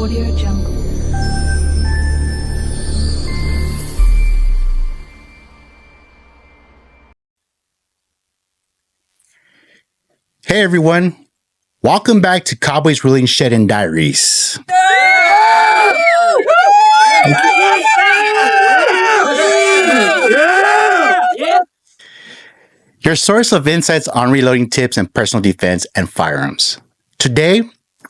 Audio Jungle. Hey everyone, welcome back to Cowboys Ruling Shed and Diaries. Your source of insights on reloading tips and personal defense and firearms. Today,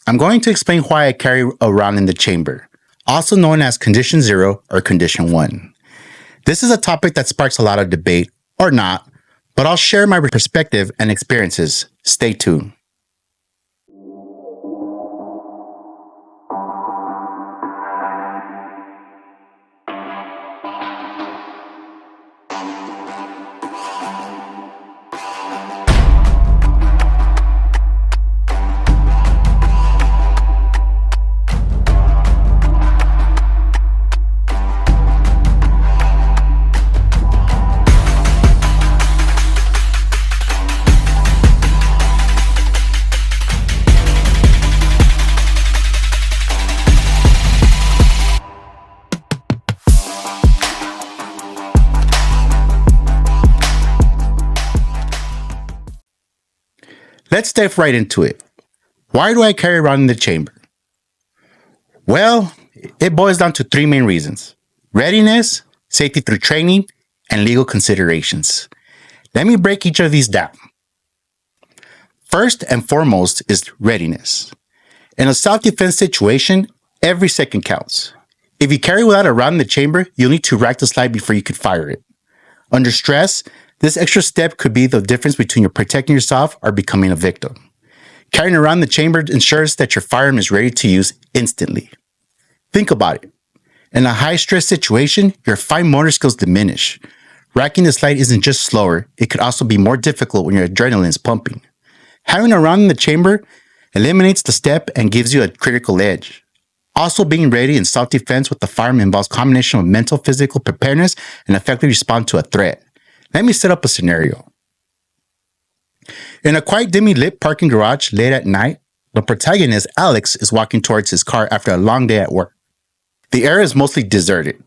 I'm going to explain why I carry a round in the chamber, also known as Condition 0 or Condition 1. This is a topic that sparks a lot of debate, or not, but I'll share my perspective and experiences. Stay tuned. Let's dive right into it. Why do I carry around in the chamber? Well, it boils down to three main reasons: readiness, safety through training, and legal considerations. Let me break each of these down. First and foremost is readiness. In a self-defense situation, every second counts. If you carry without a round in the chamber, you'll need to rack the slide before you could fire it. Under stress, this extra step could be the difference between you protecting yourself or becoming a victim. Carrying around the chamber ensures that your firearm is ready to use instantly. Think about it. In a high-stress situation, your fine motor skills diminish. Racking the slide isn't just slower, it could also be more difficult when your adrenaline is pumping. Having a round in the chamber eliminates the step and gives you a critical edge. Also, being ready in self-defense with the firearm involves a combination of mental, physical preparedness and effectively respond to a threat. Let me set up a scenario. In a quiet, dimly lit parking garage late at night, the protagonist, Alex, is walking towards his car after a long day at work. The area is mostly deserted.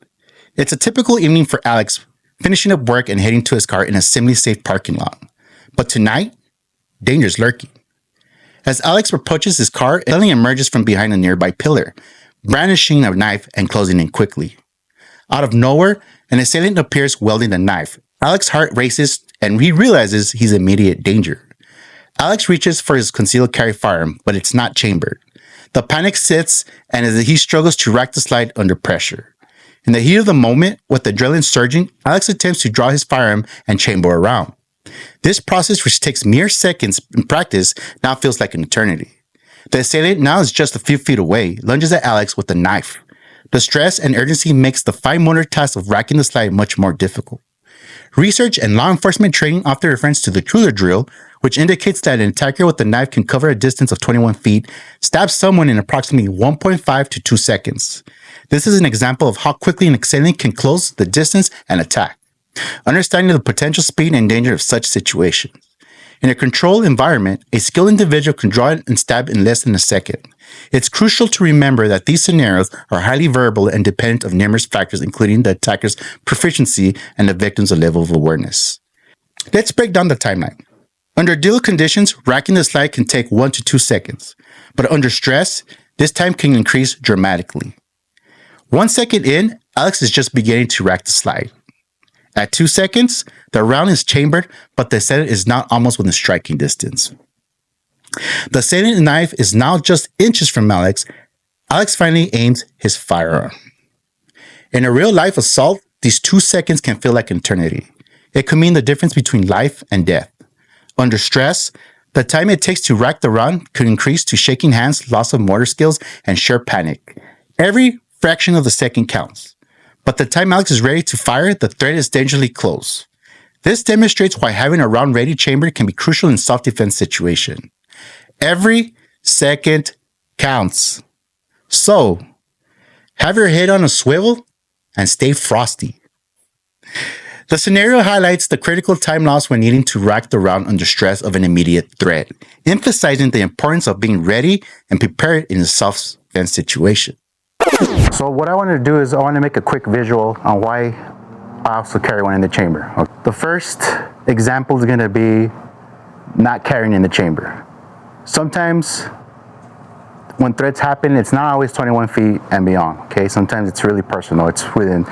It's a typical evening for Alex, finishing up work and heading to his car in a seemingly safe parking lot. But tonight, danger's lurking. As Alex approaches his car, it suddenly emerges from behind a nearby pillar, brandishing a knife and closing in quickly. Out of nowhere, an assailant appears wielding the knife. Alex's heart races and he realizes he's in immediate danger. Alex reaches for his concealed carry firearm, but it's not chambered. The panic sits and as he struggles to rack the slide under pressure. In the heat of the moment, with adrenaline surging, Alex attempts to draw his firearm and chamber a round. This process, which takes mere seconds in practice, now feels like an eternity. The assailant now is just a few feet away, lunges at Alex with a knife. The stress and urgency makes the fine motor task of racking the slide much more difficult. Research and law enforcement training often refers to the Kruger drill, which indicates that an attacker with a knife can cover a distance of 21 feet, stab someone in approximately 1.5 to 2 seconds. This is an example of how quickly an assailant can close the distance and attack, understanding the potential speed and danger of such situations. In a controlled environment, a skilled individual can draw it and stab in less than a second. It's crucial to remember that these scenarios are highly variable and dependent of numerous factors, including the attacker's proficiency and the victim's level of awareness. Let's break down the timeline. Under ideal conditions, racking the slide can take 1 to 2 seconds, but under stress, this time can increase dramatically. 1 second in, Alex is just beginning to rack the slide. At 2 seconds, the round is chambered, but the assailant is not almost within striking distance. The assailant knife is now just inches from Alex. Alex finally aims his firearm. In a real-life assault, these 2 seconds can feel like an eternity. It could mean the difference between life and death. Under stress, the time it takes to rack the round could increase to shaking hands, loss of motor skills, and sheer panic. Every fraction of the second counts. But the time Alex is ready to fire, the threat is dangerously close. This demonstrates why having a round ready chamber can be crucial in self-defense situation. Every second counts. So, have your head on a swivel and stay frosty. The scenario highlights the critical time loss when needing to rack the round under stress of an immediate threat, emphasizing the importance of being ready and prepared in a self-defense situation. So what I want to do is I want to make a quick visual on why I also carry one in the chamber. The first example is going to be not carrying in the chamber. Sometimes when threats happen, it's not always 21 feet and beyond, okay? Sometimes it's really personal. It's within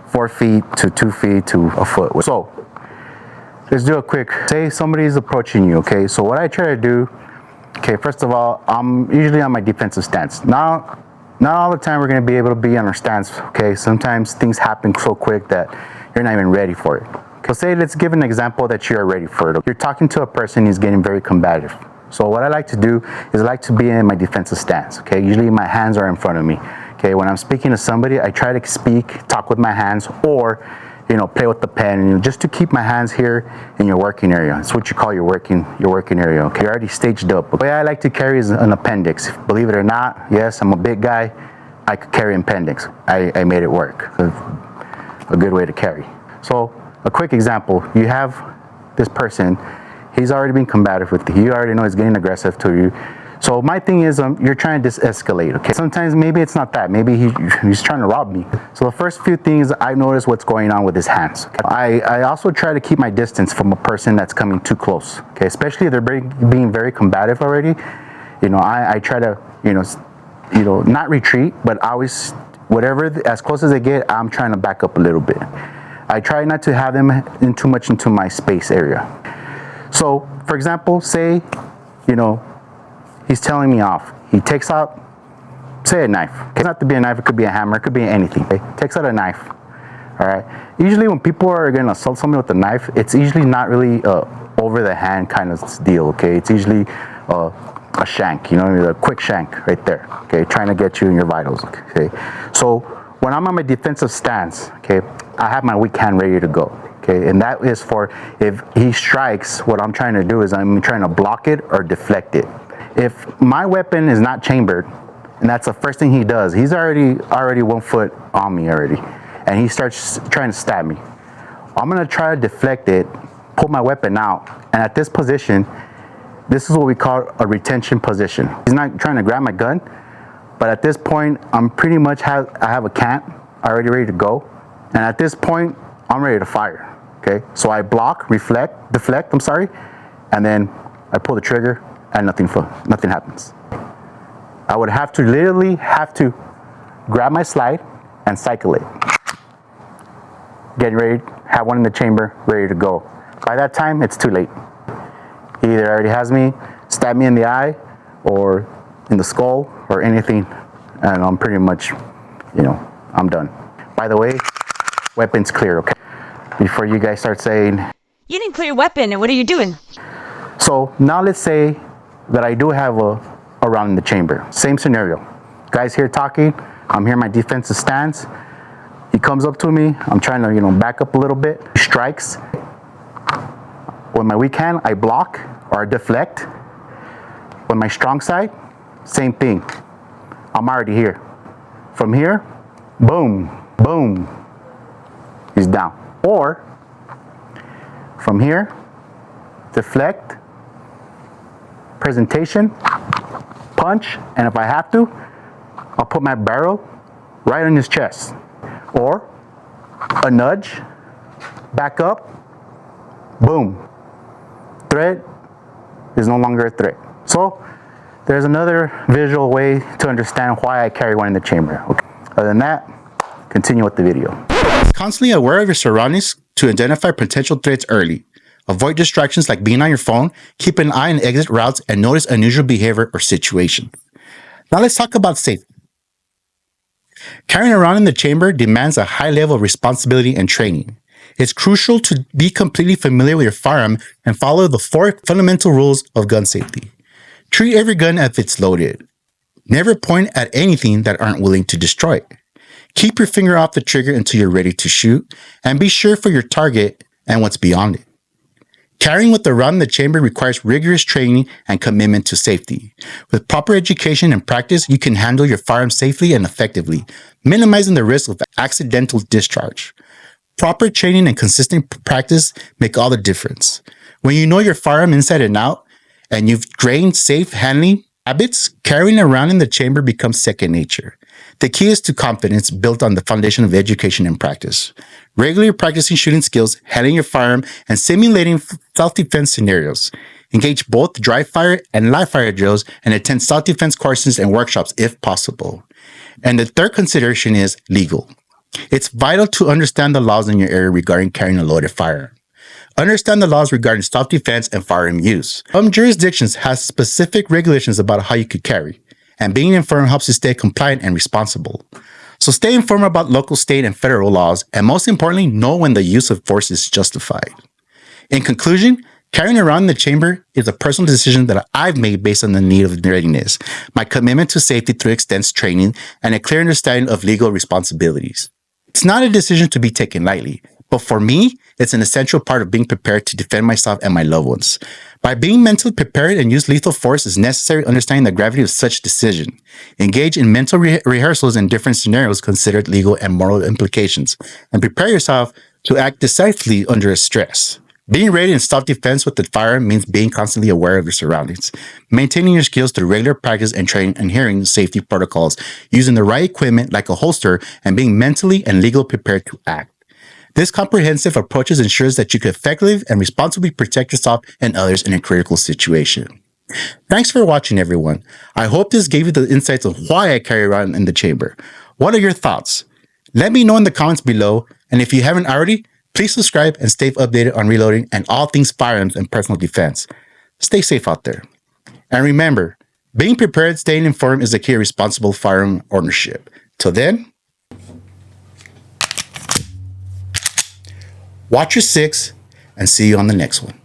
4 feet to 2 feet to a foot. So let's do a quick, say somebody's approaching you, okay? So what I try to do, okay, first of all, I'm usually on my defensive stance. Now, not all the time we're gonna be able to be on our stance, okay? Sometimes things happen so quick that you're not even ready for it. Okay, say, let's give an example that you're ready for it. You're talking to a person who's getting very combative. So what I like to do is I like to be in my defensive stance, okay? Usually my hands are in front of me, okay? When I'm speaking to somebody, I try to talk with my hands, or, play with the pen, just to keep my hands here in your working area. It's what you call your working area, okay? You're already staged up. The way I like to carry is an appendix. Believe it or not, yes, I'm a big guy. I could carry an appendix. I made it work. A good way to carry. So a quick example, you have this person. He's already been combative with you. You already know he's getting aggressive to you. So my thing is, you're trying to escalate, okay? Sometimes maybe it's not that. Maybe he's trying to rob me. So the first few things, I notice what's going on with his hands. Okay? I also try to keep my distance from a person that's coming too close, okay? Especially if they're being very combative already. I try to, not retreat, but always, as close as they get, I'm trying to back up a little bit. I try not to have them in too much into my space area. So, for example, say, he's telling me off. He takes out, say, a knife. It doesn't have to be a knife, it could be a hammer, it could be anything. Okay? Takes out a knife, all right? Usually when people are going to assault someone with a knife, it's usually not really over the hand kind of deal, okay? It's usually a shank, a quick shank right there, okay? Trying to get you in your vitals, okay? So when I'm on my defensive stance, okay, I have my weak hand ready to go. Okay, and that is for if he strikes, what I'm trying to do is I'm trying to block it or deflect it. If my weapon is not chambered, and that's the first thing he does, he's already 1 foot on me already, and he starts trying to stab me. I'm gonna try to deflect it, pull my weapon out, and at this position, this is what we call a retention position. He's not trying to grab my gun, but at this point, I have a cant already ready to go, and at this point, I'm ready to fire. Okay, so I block, deflect, and then I pull the trigger and nothing happens. I would literally have to grab my slide and cycle it. Getting ready, have one in the chamber, ready to go. By that time, it's too late. He either already has me, stab me in the eye, or in the skull, or anything, and I'm pretty much, I'm done. By the way, weapon's clear, okay? Before you guys start saying, you didn't clear your weapon, and what are you doing? So now let's say that I do have a round in the chamber. Same scenario. Guy's here talking, I'm here in my defensive stance. He comes up to me, I'm trying to, back up a little bit. He strikes. With my weak hand, I block or deflect. With my strong side, same thing. I'm already here. From here, boom, boom, he's down. Or from here, deflect, presentation, punch, and if I have to, I'll put my barrel right on his chest. Or a nudge, back up, boom. Threat is no longer a threat. So there's another visual way to understand why I carry one in the chamber. Okay. Other than that, continue with the video. Constantly aware of your surroundings to identify potential threats early. Avoid distractions like being on your phone. Keep an eye on exit routes and notice unusual behavior or situation. Now let's talk about safety. Carrying around in the chamber demands a high level of responsibility and training. It's crucial to be completely familiar with your firearm and follow the 4 fundamental rules of gun safety. Treat every gun as it's loaded. Never point at anything that aren't willing to destroy it. Keep your finger off the trigger until you're ready to shoot, and be sure for your target and what's beyond it. Carrying with a round in the chamber requires rigorous training and commitment to safety. With proper education and practice, you can handle your firearm safely and effectively, minimizing the risk of accidental discharge. Proper training and consistent practice make all the difference. When you know your firearm inside and out, and you've trained safe handling, Habits, carrying around in the chamber becomes second nature. The key is to confidence built on the foundation of education and practice. Regularly practicing shooting skills, handling your firearm, and simulating self-defense scenarios. Engage both dry fire and live fire drills and attend self-defense courses and workshops if possible. And the third consideration is legal. It's vital to understand the laws in your area regarding carrying a loaded firearm. Understand the laws regarding self-defense and firearm use. Some jurisdictions have specific regulations about how you could carry, and being informed helps you stay compliant and responsible. So stay informed about local, state, and federal laws, and most importantly, know when the use of force is justified. In conclusion, carrying around in the chamber is a personal decision that I've made based on the need of readiness, my commitment to safety through extensive training, and a clear understanding of legal responsibilities. It's not a decision to be taken lightly, but for me, it's an essential part of being prepared to defend myself and my loved ones. By being mentally prepared and use lethal force is necessary understanding the gravity of such decision. Engage in mental rehearsals in different scenarios considered legal and moral implications, and prepare yourself to act decisively under stress. Being ready in self-defense with the firearm means being constantly aware of your surroundings, maintaining your skills through regular practice and training, adhering to safety protocols, using the right equipment like a holster, and being mentally and legally prepared to act. This comprehensive approach ensures that you can effectively and responsibly protect yourself and others in a critical situation. Thanks for watching, everyone. I hope this gave you the insights of why I carry around in the chamber. What are your thoughts? Let me know in the comments below, and if you haven't already, please subscribe and stay updated on reloading and all things firearms and personal defense. Stay safe out there. And remember, being prepared, staying informed is the key to responsible firearm ownership. Till then, watch your six and see you on the next one.